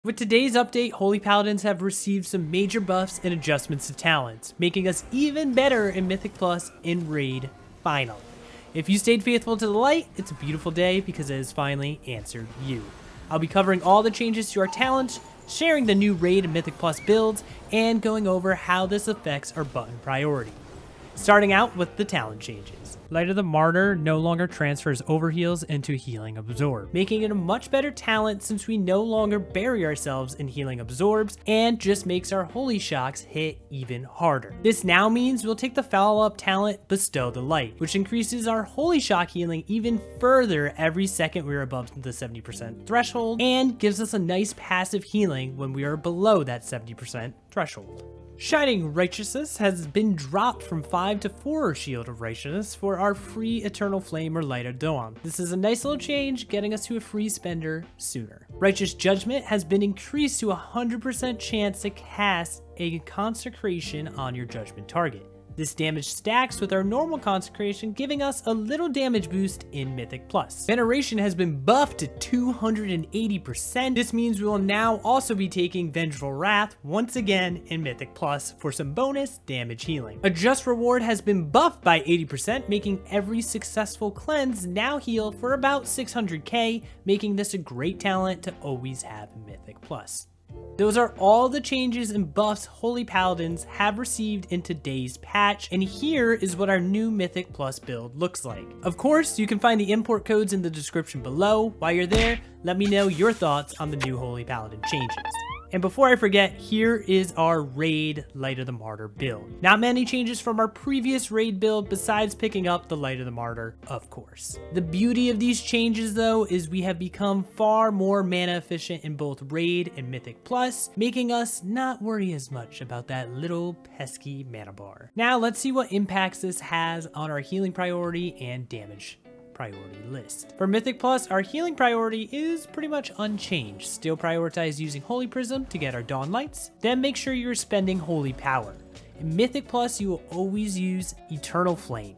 With today's update, Holy Paladins have received some major buffs and adjustments to talents, making us even better in Mythic Plus in Raid finally. If you stayed faithful to the light, it's a beautiful day because it has finally answered you. I'll be covering all the changes to our talents, sharing the new Raid and Mythic Plus builds, and going over how this affects our button priority. Starting out with the talent changes. Light of the Martyr no longer transfers overheals into Healing Absorb, making it a much better talent since we no longer bury ourselves in Healing Absorbs and just makes our Holy Shocks hit even harder. This now means we'll take the follow-up talent Bestow the Light, which increases our Holy Shock healing even further every second we're above the 70% threshold and gives us a nice passive healing when we are below that 70% threshold. Shining Righteousness has been dropped from 5 to 4 Shield of Righteousness for our free Eternal Flame or Light of Dawn. This is a nice little change, getting us to a free spender sooner. Righteous Judgment has been increased to a 100% chance to cast a Consecration on your Judgment target. This damage stacks with our normal Consecration, giving us a little damage boost in Mythic Plus. Veneration has been buffed to 280%. This means we will now also be taking Vengeful Wrath once again in Mythic Plus for some bonus damage healing. A Just Reward has been buffed by 80%, making every successful cleanse now heal for about 600k, making this a great talent to always have in Mythic Plus. Those are all the changes and buffs Holy Paladins have received in today's patch, and here is what our new Mythic Plus build looks like. Of course, you can find the import codes in the description below. While you're there, let me know your thoughts on the new Holy Paladin changes. And before I forget, here is our Raid Light of the Martyr build. Not many changes from our previous Raid build besides picking up the Light of the Martyr, of course. The beauty of these changes though is we have become far more mana efficient in both Raid and Mythic Plus, making us not worry as much about that little pesky mana bar. Now let's see what impacts this has on our healing priority and damage priority list. For Mythic Plus, our healing priority is pretty much unchanged. Still prioritize using Holy Prism to get our Dawn Lights, then make sure you're spending Holy Power. In Mythic Plus, you will always use Eternal Flame.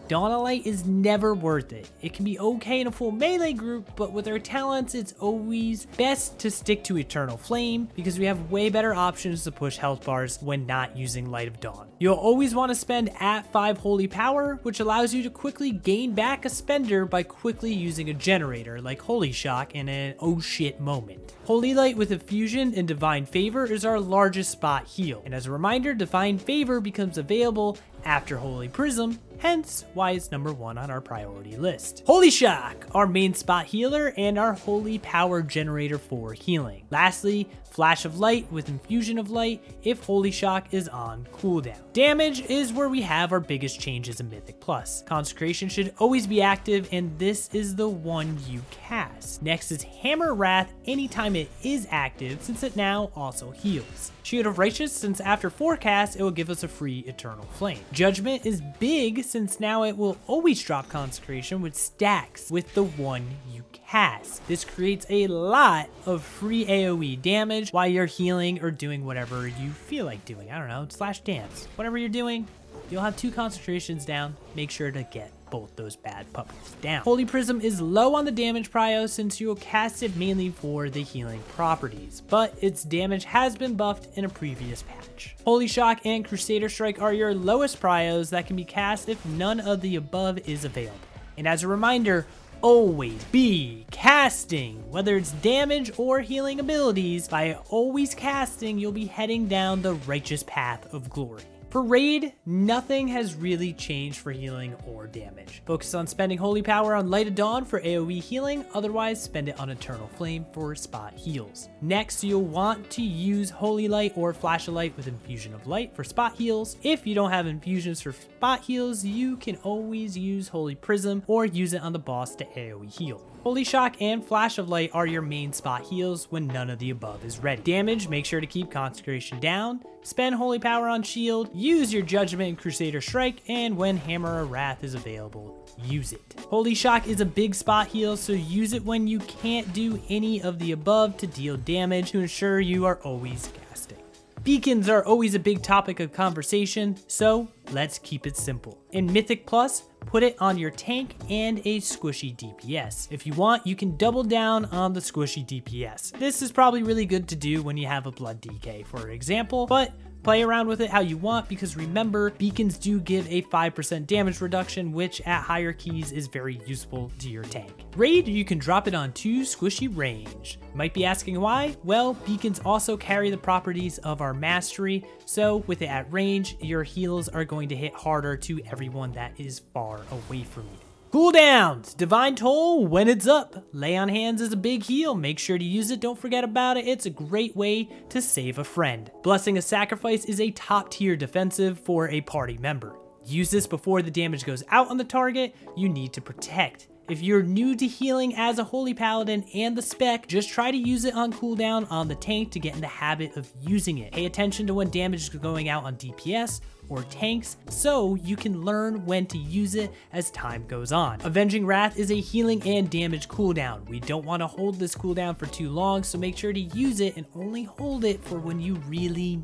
Dawn Light is never worth it. It can be okay in a full melee group, but with our talents, it's always best to stick to Eternal Flame because we have way better options to push health bars when not using Light of Dawn. You'll always want to spend at 5 Holy Power, which allows you to quickly gain back a spender by quickly using a generator like Holy Shock in an oh shit moment. Holy Light with Infusion and Divine Favor is our largest spot heal, and as a reminder, Divine Favor becomes available after Holy Prism, hence why it's number 1 on our priority list. Holy Shock, our main spot healer and our Holy Power generator for healing. Lastly, Flash of Light with Infusion of Light if Holy Shock is on cooldown. Damage is where we have our biggest changes in Mythic Plus. Consecration should always be active, and this is the one you cast. Next is Hammer Wrath anytime it is active, since it now also heals. Shield of Righteous, since after 4 casts, it will give us a free Eternal Flame. Judgment is big, since now it will always drop Consecration, which stacks with the one you cast. This creates a lot of free AoE damage while you're healing or doing whatever you feel like doing. I don't know, slash dance. Whatever you're doing, you'll have 2 concentrations down. Make sure to get both those bad puppies down. Holy Prism is low on the damage prio since you will cast it mainly for the healing properties, but its damage has been buffed in a previous patch. Holy Shock and Crusader Strike are your lowest prios that can be cast if none of the above is available. And as a reminder, always be casting, whether it's damage or healing abilities. By always casting, you'll be heading down the righteous path of glory. For Raid, nothing has really changed for healing or damage. Focus on spending Holy Power on Light of Dawn for AoE healing, otherwise spend it on Eternal Flame for spot heals. Next, you'll want to use Holy Light or Flash of Light with Infusion of Light for spot heals. If you don't have infusions for spot heals, you can always use Holy Prism or use it on the boss to AoE heal. Holy Shock and Flash of Light are your main spot heals when none of the above is ready. Damage, make sure to keep Consecration down, spend Holy Power on Shield, use your Judgment and Crusader Strike, and when Hammer of Wrath is available, use it. Holy Shock is a big spot heal, so use it when you can't do any of the above to deal damage to ensure you are always casting. Beacons are always a big topic of conversation, so let's keep it simple. In Mythic Plus, put it on your tank and a squishy DPS. If you want, you can double down on the squishy DPS. This is probably really good to do when you have a blood DK, for example, but play around with it how you want, because remember, beacons do give a 5% damage reduction, which at higher keys is very useful to your tank. Raid, you can drop it on 2 squishy range. Might be asking why? Well, beacons also carry the properties of our mastery, so with it at range, your heals are going to hit harder to everyone that is far away from you. Cooldowns, Divine Toll when it's up. Lay on Hands is a big heal. Make sure to use it. Don't forget about it. It's a great way to save a friend. Blessing of Sacrifice is a top tier defensive for a party member. Use this before the damage goes out on the target you need to protect. If you're new to healing as a Holy Paladin and the spec, just try to use it on cooldown on the tank to get in the habit of using it. Pay attention to when damage is going out on DPS or tanks, so you can learn when to use it as time goes on. Avenging Wrath is a healing and damage cooldown. We don't want to hold this cooldown for too long, so make sure to use it and only hold it for when you really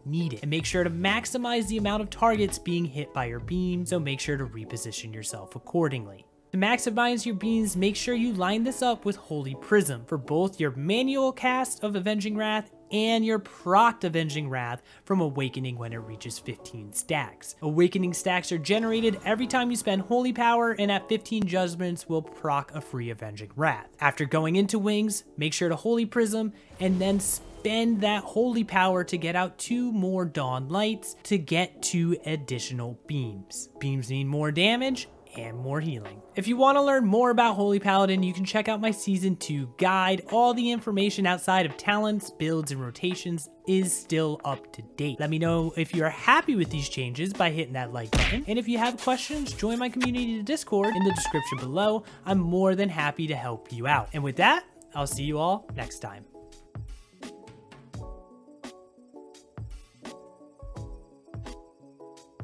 need it. And make sure to maximize the amount of targets being hit by your beam, so make sure to reposition yourself accordingly. To maximize your beams, make sure you line this up with Holy Prism for both your manual cast of Avenging Wrath and your procced Avenging Wrath from Awakening when it reaches 15 stacks. Awakening stacks are generated every time you spend Holy Power, and at 15 judgments will proc a free Avenging Wrath. After going into Wings, make sure to Holy Prism and then spend that Holy Power to get out 2 more Dawn Lights to get 2 additional beams. Beams mean more damage and more healing. If you want to learn more about Holy Paladin, you can check out my Season 2 guide. All the information outside of talents, builds, and rotations is still up to date. Let me know if you are happy with these changes by hitting that like button. And if you have questions, join my community Discord in the description below. I'm more than happy to help you out. And with that, I'll see you all next time.